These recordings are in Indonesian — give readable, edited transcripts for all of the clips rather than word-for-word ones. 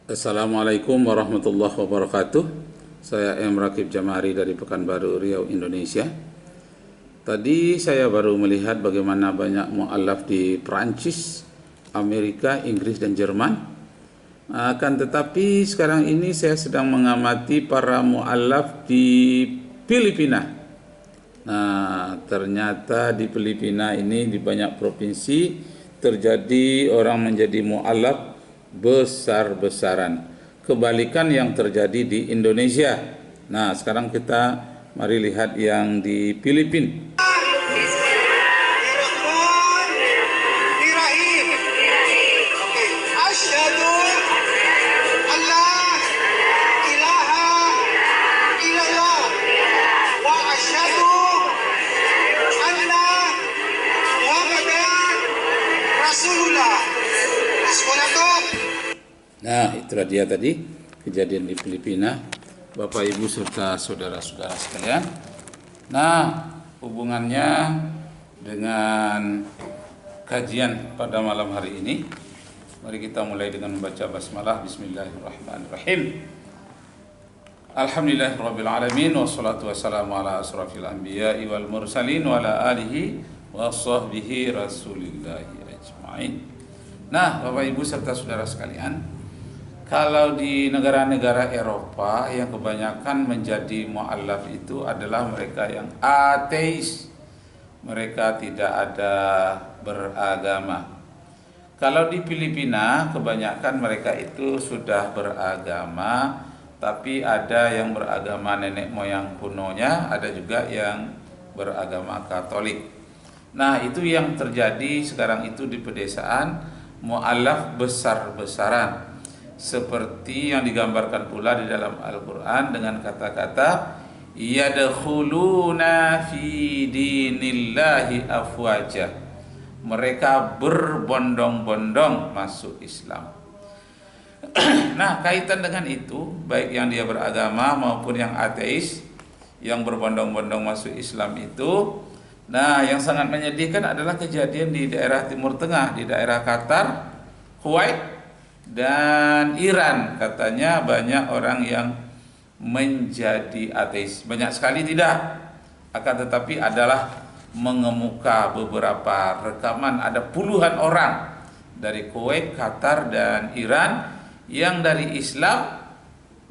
Assalamualaikum warahmatullahi wabarakatuh. Saya M. Rakib Jamari dari Pekanbaru, Riau, Indonesia. Tadi saya baru melihat bagaimana banyak mu'allaf di Perancis, Amerika, Inggris, dan Jerman. Akan tetapi sekarang ini saya sedang mengamati para mu'allaf di Filipina. Nah, ternyata di Filipina ini di banyak provinsi terjadi orang menjadi mu'allaf besar-besaran. Kebalikan yang terjadi di Indonesia. Nah, sekarang kita mari lihat yang di Filipina. Nah, itulah dia tadi kejadian di Filipina, Bapak Ibu serta saudara-saudara sekalian. Nah, hubungannya dengan kajian pada malam hari ini, mari kita mulai dengan membaca basmalah. Bismillahirrahmanirrahim. Alhamdulillahirabbil alamin wassalatu wassalamu ala asrafil anbiya'i wal mursalin wa ala alihi wa sahbihi rasulillahi ajmain. Nah, Bapak Ibu serta saudara sekalian, kalau di negara-negara Eropa yang kebanyakan menjadi mu'allaf itu adalah mereka yang ateis. Mereka tidak ada beragama. Kalau di Filipina kebanyakan mereka itu sudah beragama, tapi ada yang beragama nenek moyang kunonya, ada juga yang beragama Katolik. Nah, itu yang terjadi sekarang itu di pedesaan, mu'allaf besar-besaran. Seperti yang digambarkan pula di dalam Al-Quran dengan kata-kata yadkhuluna fi dinillahi afwaja. Mereka berbondong-bondong masuk Islam. Nah, kaitan dengan itu, baik yang dia beragama maupun yang ateis yang berbondong-bondong masuk Islam itu, nah, yang sangat menyedihkan adalah kejadian di daerah Timur Tengah, di daerah Qatar, Kuwait, dan Iran. Katanya banyak orang yang menjadi ateis. Banyak sekali tidak, akan tetapi adalah mengemuka beberapa rekaman. Ada puluhan orang dari Kuwait, Qatar, dan Iran yang dari Islam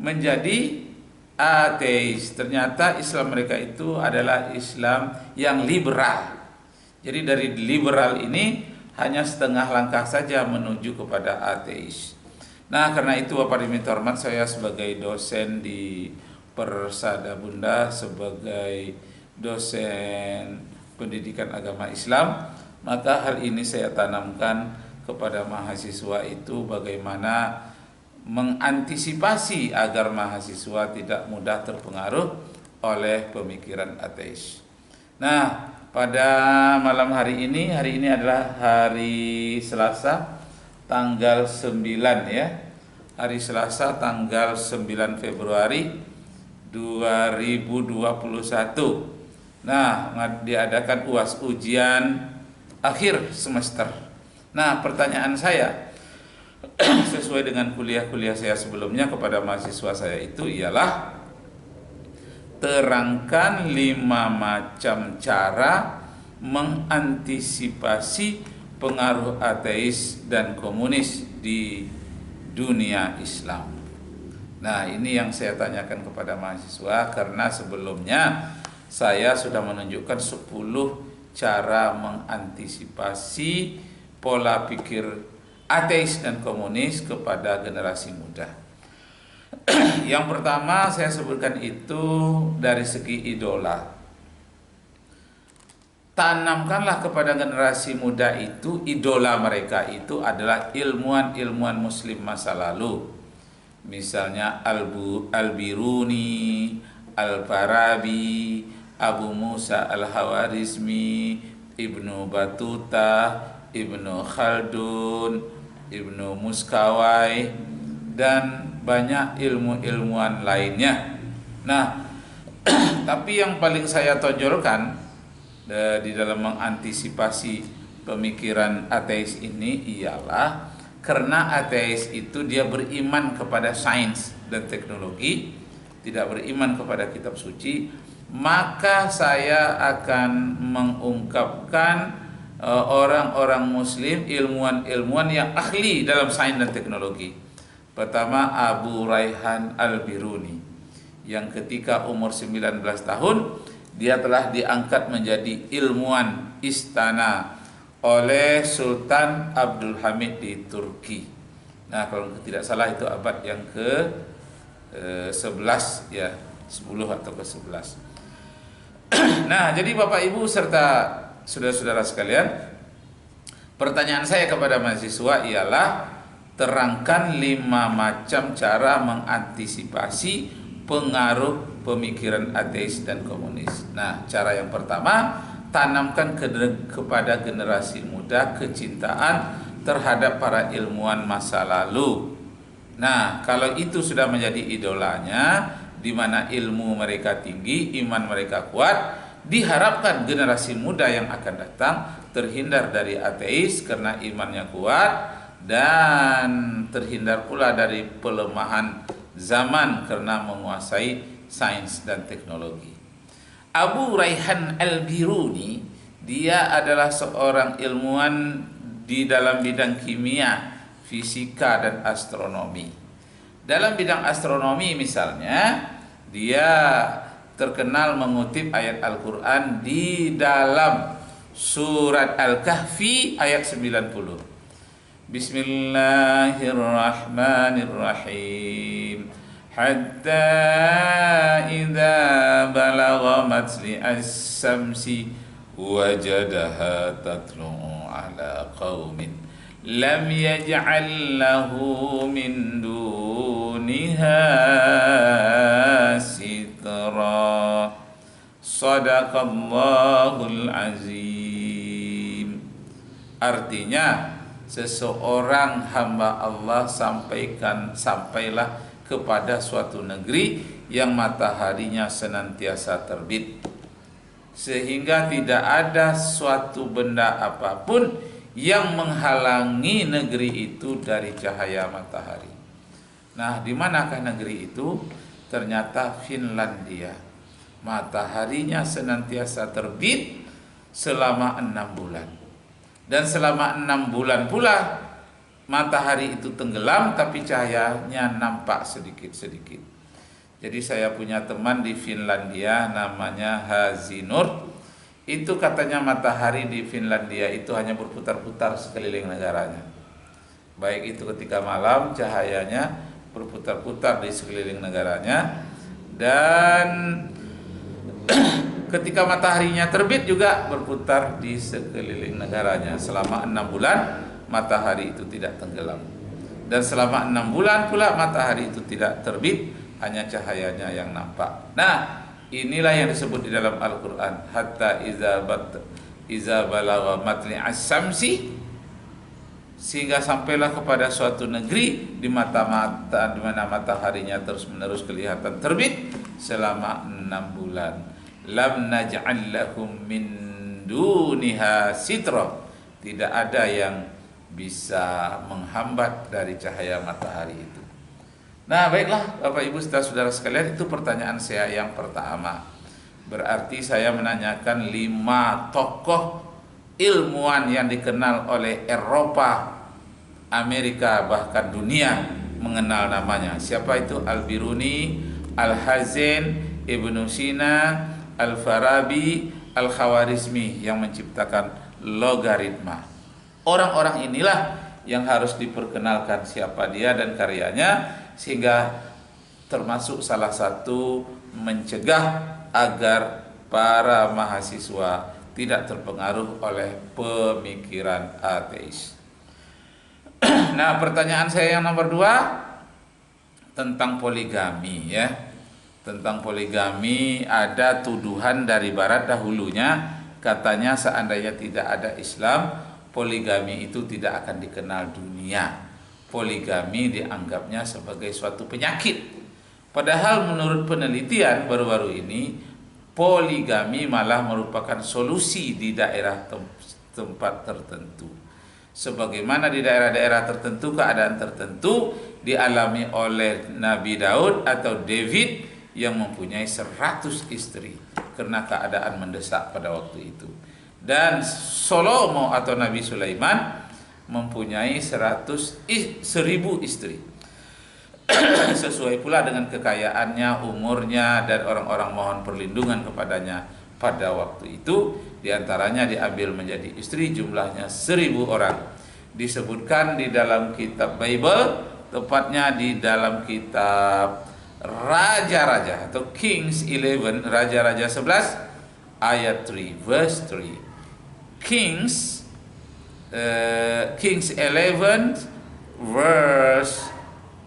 menjadi ateis. Ternyata Islam mereka itu adalah Islam yang liberal. Jadi dari liberal ini hanya setengah langkah saja menuju kepada ateis. Nah, karena itu Bapak diminta hormat, saya sebagai dosen di Persada Bunda, sebagai dosen pendidikan agama Islam, maka hal ini saya tanamkan kepada mahasiswa itu bagaimana mengantisipasi agar mahasiswa tidak mudah terpengaruh oleh pemikiran ateis. Nah, pada malam hari ini adalah hari Selasa tanggal 9 ya. Hari Selasa tanggal 9 Februari 2021. Nah, diadakan UAS, ujian akhir semester. Nah, pertanyaan saya sesuai dengan kuliah-kuliah saya sebelumnya kepada mahasiswa saya itu ialah terangkan 5 macam cara mengantisipasi pengaruh ateis dan komunis di dunia Islam. Nah, ini yang saya tanyakan kepada mahasiswa karena sebelumnya saya sudah menunjukkan 10 cara mengantisipasi pola pikir ateis dan komunis kepada generasi muda. Yang pertama saya sebutkan itu dari segi idola. Tanamkanlah kepada generasi muda itu, idola mereka itu adalah ilmuwan-ilmuwan muslim masa lalu. Misalnya Al-Biruni, Al-Farabi, Abu Musa Al-Hawarizmi, Ibnu Batuta, Ibnu Khaldun, Ibnu Muskawai, dan banyak ilmu-ilmuwan lainnya. Nah, tapi yang paling saya tonjolkan di dalam mengantisipasi pemikiran ateis ini ialah Karena ateis itu dia beriman kepada sains dan teknologi, tidak beriman kepada kitab suci, maka saya akan mengungkapkan orang-orang muslim, ilmuwan-ilmuwan yang ahli dalam sains dan teknologi. Pertama, Abu Raihan Al-Biruni, yang ketika umur 19 tahun dia telah diangkat menjadi ilmuwan istana oleh Sultan Abdul Hamid di Turki. Nah, kalau tidak salah itu abad yang ke 11 ya, 10 atau ke 11. Nah, jadi Bapak Ibu serta saudara-saudara sekalian, pertanyaan saya kepada mahasiswa ialah terangkan 5 macam cara mengantisipasi pengaruh pemikiran ateis dan komunis. Nah, cara yang pertama, tanamkan kepada generasi muda kecintaan terhadap para ilmuwan masa lalu. Nah, kalau itu sudah menjadi idolanya, di mana ilmu mereka tinggi, iman mereka kuat, diharapkan generasi muda yang akan datang terhindar dari ateis karena imannya kuat, dan terhindar pula dari pelemahan zaman karena menguasai sains dan teknologi. Abu Raihan Al-Biruni, dia adalah seorang ilmuwan di dalam bidang kimia, fisika, dan astronomi. Dalam bidang astronomi misalnya, dia terkenal mengutip ayat Al-Quran di dalam surat Al-Kahfi ayat 90. Bismillahirrahmanirrahim. Hatta idza balagha matli as-samsi wajadaha tatlu'u ala qaumin lam yaj'al lahu min duniha sitra. Shadaqallahul azim. Artinya, seseorang hamba Allah sampailah kepada suatu negeri yang mataharinya senantiasa terbit, sehingga tidak ada suatu benda apapun yang menghalangi negeri itu dari cahaya matahari. Nah, di manakah negeri itu? Ternyata Finlandia. Mataharinya senantiasa terbit selama 6 bulan. Dan selama 6 bulan pula matahari itu tenggelam, tapi cahayanya nampak sedikit-sedikit. Jadi saya punya teman di Finlandia namanya Hazinur. Itu katanya matahari di Finlandia itu hanya berputar-putar sekeliling negaranya. Baik itu ketika malam, cahayanya berputar-putar di sekeliling negaranya, dan ketika mataharinya terbit juga berputar di sekeliling negaranya. Selama 6 bulan matahari itu tidak tenggelam, dan selama 6 bulan pula matahari itu tidak terbit, hanya cahayanya yang nampak. Nah, inilah yang disebut di dalam Al-Quran, hatta iza balagha matli as-samsi, sehingga sampailah kepada suatu negeri di mana mataharinya terus-menerus kelihatan terbit selama 6 bulan. Lam naj'al lahum min duniha sitra. Tidak ada yang bisa menghambat dari cahaya matahari itu. Nah, baiklah Bapak Ibu saudara sekalian, itu pertanyaan saya yang pertama. Berarti saya menanyakan 5 tokoh ilmuwan yang dikenal oleh Eropa, Amerika, bahkan dunia mengenal namanya. Siapa itu? Al-Biruni, Al-Hazin, Ibnu Sina, Al-Farabi, Al-Khawarizmi yang menciptakan logaritma. Orang-orang inilah yang harus diperkenalkan siapa dia dan karyanya, sehingga termasuk salah satu mencegah agar para mahasiswa tidak terpengaruh oleh pemikiran ateis. Nah, pertanyaan saya yang nomor 2 tentang poligami ya. Tentang poligami, ada tuduhan dari barat dahulunya, katanya seandainya tidak ada Islam, poligami itu tidak akan dikenal dunia. Poligami dianggapnya sebagai suatu penyakit. Padahal menurut penelitian baru-baru ini, poligami malah merupakan solusi di daerah tempat tertentu. Sebagaimana di daerah-daerah tertentu, keadaan tertentu dialami oleh Nabi Daud atau David yang mempunyai 100 istri karena keadaan mendesak pada waktu itu. Dan Salomo atau Nabi Sulaiman mempunyai 1000 istri. Sesuai pula dengan kekayaannya, umurnya, dan orang-orang mohon perlindungan kepadanya pada waktu itu. Di antaranya diambil menjadi istri, jumlahnya 1000 orang. Disebutkan di dalam kitab Bible, tepatnya di dalam kitab Raja-Raja atau Kings 11, Raja-Raja 11 ayat 3 verse 3. Kings 11 verse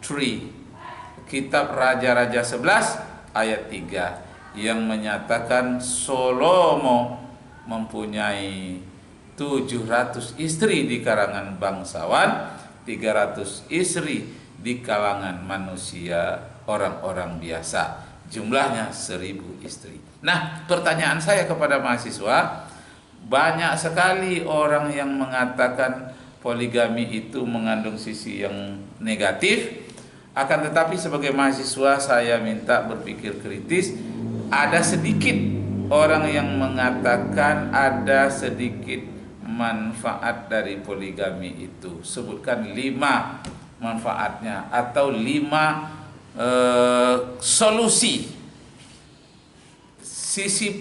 3. Kitab Raja-Raja 11 ayat 3 yang menyatakan Salomo mempunyai 700 istri di kalangan bangsawan, 300 istri di kalangan manusia, orang-orang biasa. Jumlahnya 1000 istri. Nah, pertanyaan saya kepada mahasiswa, banyak sekali orang yang mengatakan poligami itu mengandung sisi yang negatif. Akan tetapi sebagai mahasiswa saya minta berpikir kritis. Ada sedikit orang yang mengatakan ada sedikit manfaat dari poligami itu. Sebutkan 5 manfaatnya atau 5 solusi, sisi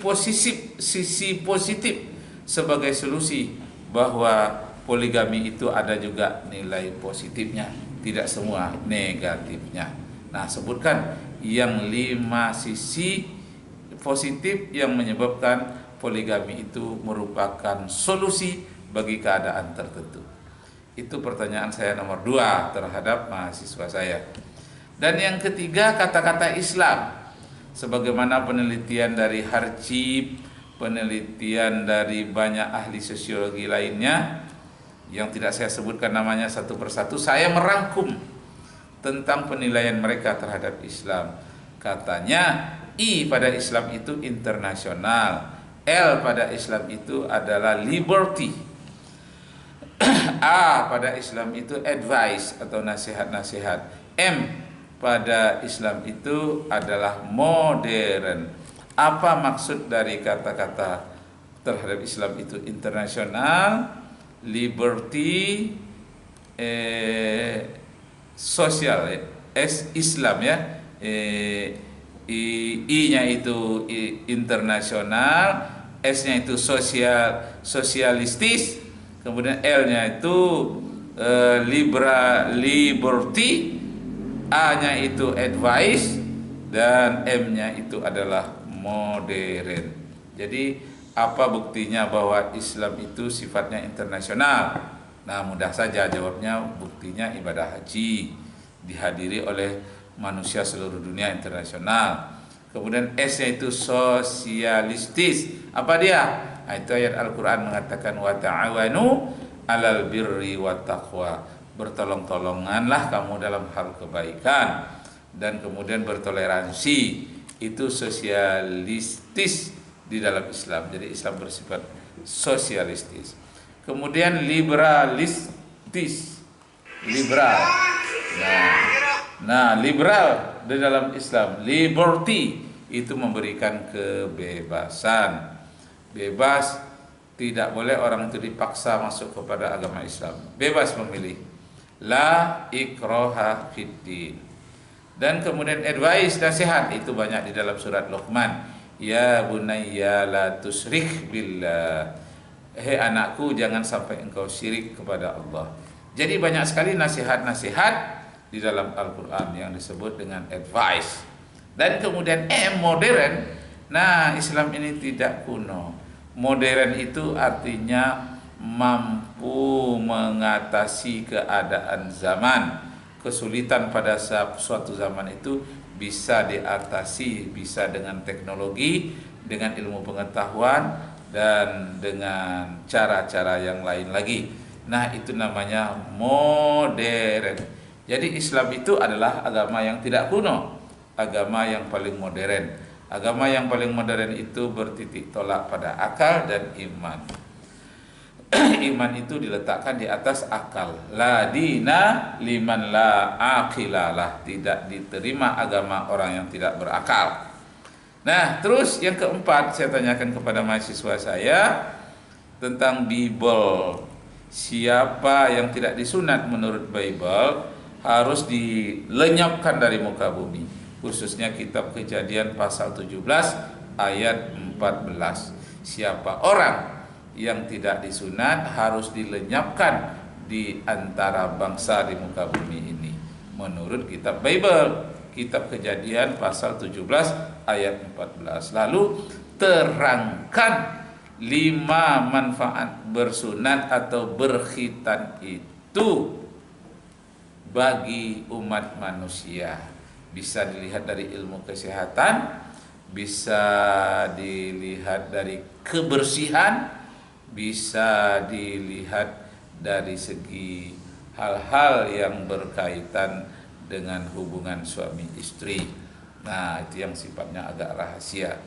positif sebagai solusi bahwa poligami itu ada juga nilai positifnya, tidak semua negatifnya. Nah, sebutkan yang 5 sisi positif yang menyebabkan poligami itu merupakan solusi bagi keadaan tertentu. Itu pertanyaan saya nomor 2 terhadap mahasiswa saya. Dan yang ketiga, kata-kata Islam. Sebagaimana penelitian dari Harcib, penelitian dari banyak ahli sosiologi lainnya yang tidak saya sebutkan namanya satu persatu, saya merangkum tentang penilaian mereka terhadap Islam. Katanya I pada Islam itu internasional, L pada Islam itu adalah liberty, A pada Islam itu advice atau nasihat-nasihat, M pada Islam itu adalah modern. Apa maksud dari kata-kata terhadap Islam itu internasional, liberty, sosial, Islam ya, I-nya itu internasional, S-nya itu sosialistis, kemudian L-nya itu liberty, A-nya itu advice, dan M-nya itu adalah modern. Jadi apa buktinya bahwa Islam itu sifatnya internasional? Nah, mudah saja jawabnya, buktinya ibadah haji dihadiri oleh manusia seluruh dunia internasional. Kemudian S-nya itu sosialistis. Apa dia? Nah, itu ayat Al-Quran mengatakan wa ta'awanu 'alal birri wat taqwa. Bertolong-tolonganlah kamu dalam hal kebaikan dan kemudian bertoleransi. Itu sosialistis di dalam Islam. Jadi Islam bersifat sosialistis. Kemudian liberalistis, liberal. Nah, liberal di dalam Islam, liberty itu memberikan kebebasan. Bebas, tidak boleh orang itu dipaksa masuk kepada agama Islam. Bebas memilih. La ikraha fiddin. Dan kemudian advice, nasihat, itu banyak di dalam surat Luqman. Ya bunayya la tusyrik billah. Hei anakku, jangan sampai engkau syirik kepada Allah. Jadi banyak sekali nasihat-nasihat di dalam Al-Quran yang disebut dengan advice. Dan kemudian modern. Nah, Islam ini tidak kuno. Modern itu artinya mampu mengatasi keadaan zaman. Kesulitan pada suatu zaman itu bisa diatasi, bisa dengan teknologi, dengan ilmu pengetahuan, dan dengan cara-cara yang lain lagi. Nah, itu namanya modern. Jadi Islam itu adalah agama yang tidak kuno, agama yang paling modern. Agama yang paling modern itu bertitik tolak pada akal dan iman. Iman itu diletakkan di atas akal. La dina liman la aqilalah. Tidak diterima agama orang yang tidak berakal. Nah, terus yang keempat saya tanyakan kepada mahasiswa saya tentang Bible. Siapa yang tidak disunat menurut Bible harus dilenyapkan dari muka bumi. Khususnya kitab Kejadian pasal 17 ayat 14. Siapa orang yang tidak disunat harus dilenyapkan di antara bangsa di muka bumi ini. Menurut kitab Bible, kitab Kejadian pasal 17 ayat 14. Lalu terangkan 5 manfaat bersunat atau berkhitan itu bagi umat manusia. Bisa dilihat dari ilmu kesehatan, bisa dilihat dari kebersihan, bisa dilihat dari segi hal-hal yang berkaitan dengan hubungan suami istri. Nah, itu yang sifatnya agak rahasia.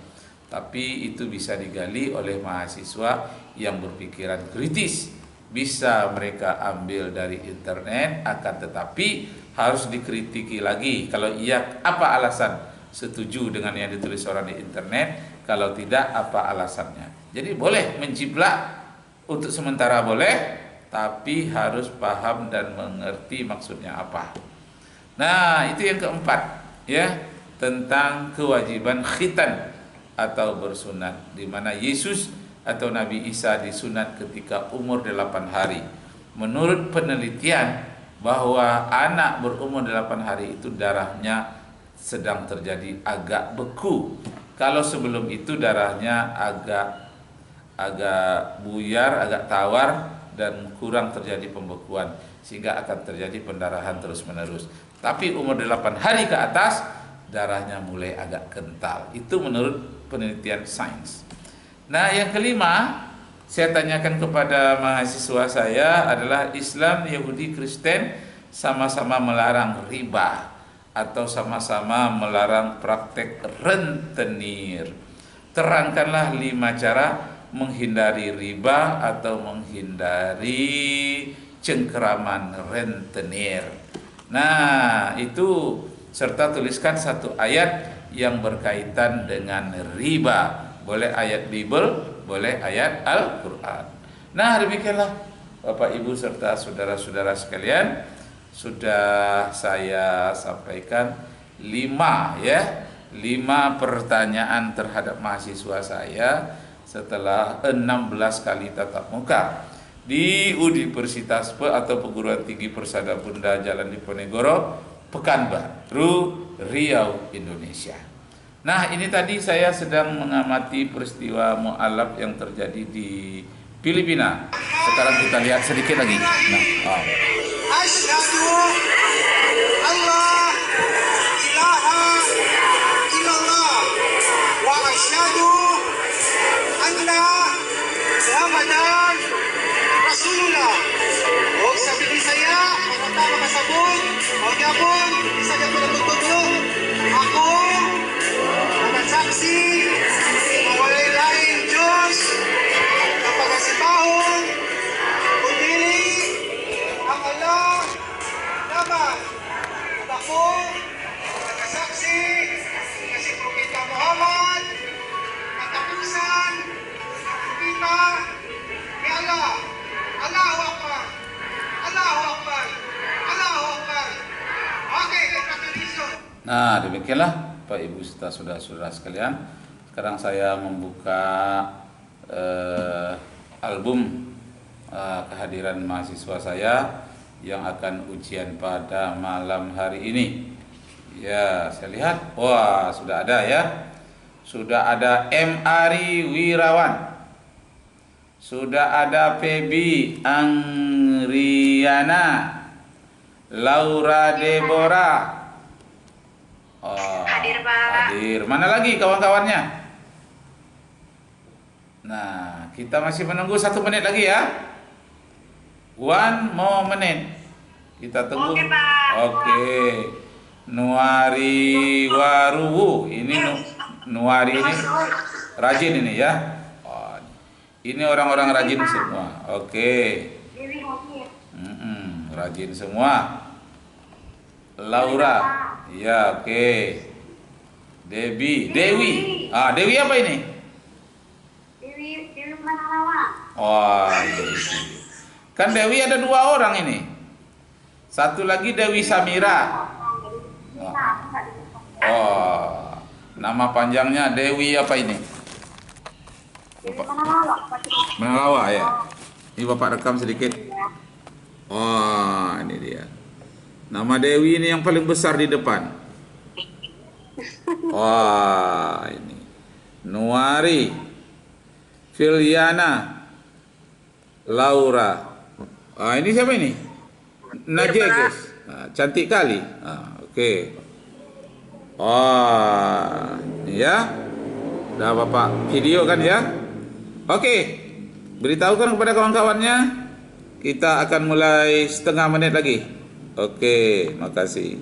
Tapi itu bisa digali oleh mahasiswa yang berpikiran kritis. Bisa mereka ambil dari internet, akan tetapi harus dikritiki lagi. Kalau iya, apa alasan setuju dengan yang ditulis orang di internet? Kalau tidak, apa alasannya? Jadi boleh menjiplak untuk sementara boleh, tapi harus paham dan mengerti maksudnya apa. Nah, itu yang keempat, ya, tentang kewajiban khitan atau bersunat, di mana Yesus atau Nabi Isa disunat ketika umur 8 hari. Menurut penelitian bahwa anak berumur 8 hari itu darahnya sedang terjadi agak beku. Kalau sebelum itu darahnya agak buyar, agak tawar, dan kurang terjadi pembekuan, sehingga akan terjadi pendarahan terus-menerus. Tapi umur 8 hari ke atas darahnya mulai agak kental. Itu menurut penelitian sains. Nah, yang kelima saya tanyakan kepada mahasiswa saya adalah Islam, Yahudi, Kristen sama-sama melarang riba atau sama-sama melarang praktek rentenir. Terangkanlah 5 cara menghindari riba atau menghindari cengkeraman rentenir. Nah, itu serta tuliskan 1 ayat yang berkaitan dengan riba. Boleh ayat Bible, boleh ayat Al-Quran. Nah, demikianlah Bapak Ibu serta saudara-saudara sekalian, sudah saya sampaikan 5 pertanyaan terhadap mahasiswa saya setelah 16 kali tatap muka di Universitas atau Perguruan Tinggi Persada Bunda Jalan Diponegoro, Pekanbaru, Riau, Indonesia. Nah, ini tadi saya sedang mengamati peristiwa mu'alaf yang terjadi di Filipina. Sekarang kita lihat sedikit lagi. Asyhadu Allah ilaha illallah wa asyhadu anna Muhammadan Rasulullah. O sabi saya, mga makasabot, o gyapon, isa gyapon ang tutulong. Ako saksi mawalay laing Diyos kapag-asibahon kundi ang Allah naman at ako nagkasaksi na si Propeta Muhammad katapusan ng propeta ni Allah. Allahu Akbar, Allahu Akbar, Allahu Akbar. Okay, congratulations. Nah, demikianlah Bapak Ibu serta saudara-saudara sekalian. Sekarang saya membuka album kehadiran mahasiswa saya yang akan ujian pada malam hari ini. Ya, saya lihat, wah, sudah ada ya. Sudah ada M. Ari Wirawan. Sudah ada Febi Angriana, Laura Deborah. Oh, hadir, Pak. Hadir. Mana lagi kawan-kawannya? Nah, kita masih menunggu 1 menit lagi ya. 1 more minute. Kita tunggu. Oke, Pak. Oke. Nuari Waruwu. Ini Nuari ini rajin ini ya. Oh, Ini orang-orang rajin semua. Oke. Dewi Hoki. Rajin semua. Laura. Ya, oke. Dewi. Ah, Dewi apa ini? Dewi Manalawa. Wah, ini. Kan Dewi ada 2 orang ini. Satu lagi Dewi Samira. Oh, nama panjangnya Dewi apa ini? Dewi Manalawa. Menalawa ya. Ini Bapak rekam sedikit. Oh, ini dia. Nama Dewi ini yang paling besar di depan. Wah, ini. Nuari, Filiana, Laura. Ah, ini siapa ini? Najee, guys. Ah, cantik kali. Ah, oke. Oh, ya. Udah Bapak video kan ya? Oke. Beritahukan kepada kawan-kawannya. Kita akan mulai setengah menit lagi. Oke, makasih.